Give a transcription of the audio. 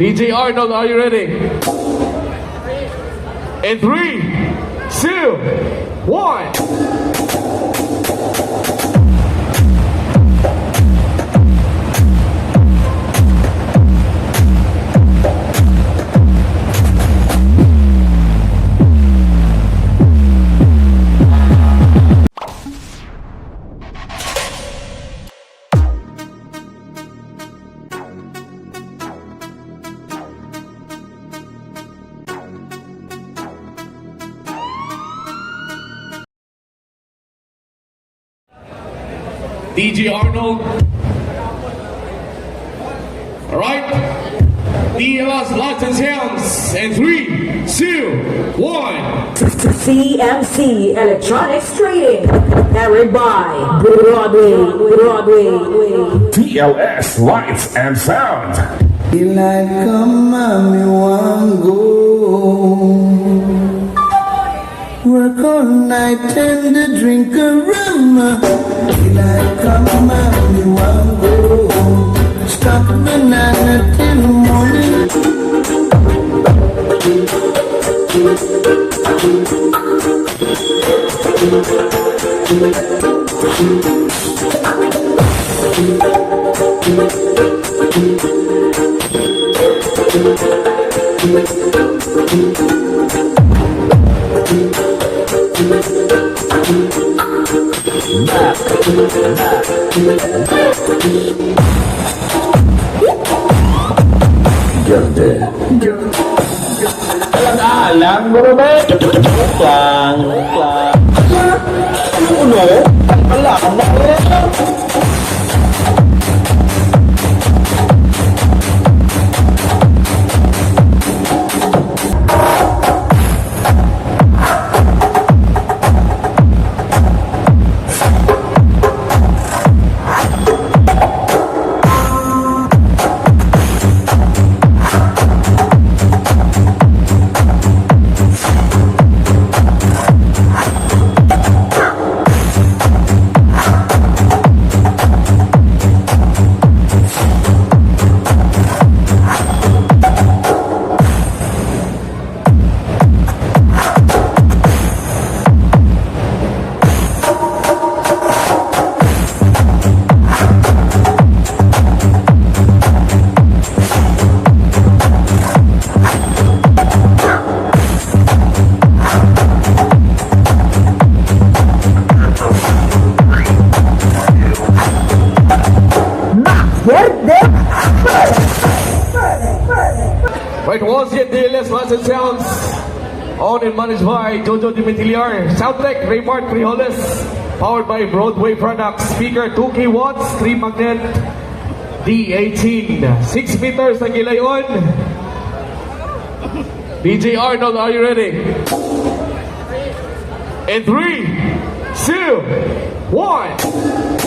DJ Arnold, are you ready? In 3, 2, 1. DJ Arnold. Alright. DLS Lights and Sounds. And 3, 2, 1. CMC Electronics Trading. Carried by Broadway. DLS Lights and Sound. Daylight come, mommy, one go. Work all night and drink a rum. Daylight come, mommy, one go. Stop banana till morning. Alam mo ba? Lang. Ano? Wala kang nakita. Right, once again, DLS Lights and Sounds, owned and managed by Jojo Dimitiliar. Soundtech, Raymart Frijoles, powered by Broadway Products. Speaker, 2K watts, 3 magnet, D18. 6 meters ang gilayon. DJ Arnold, are you ready? In 3, 2, 1.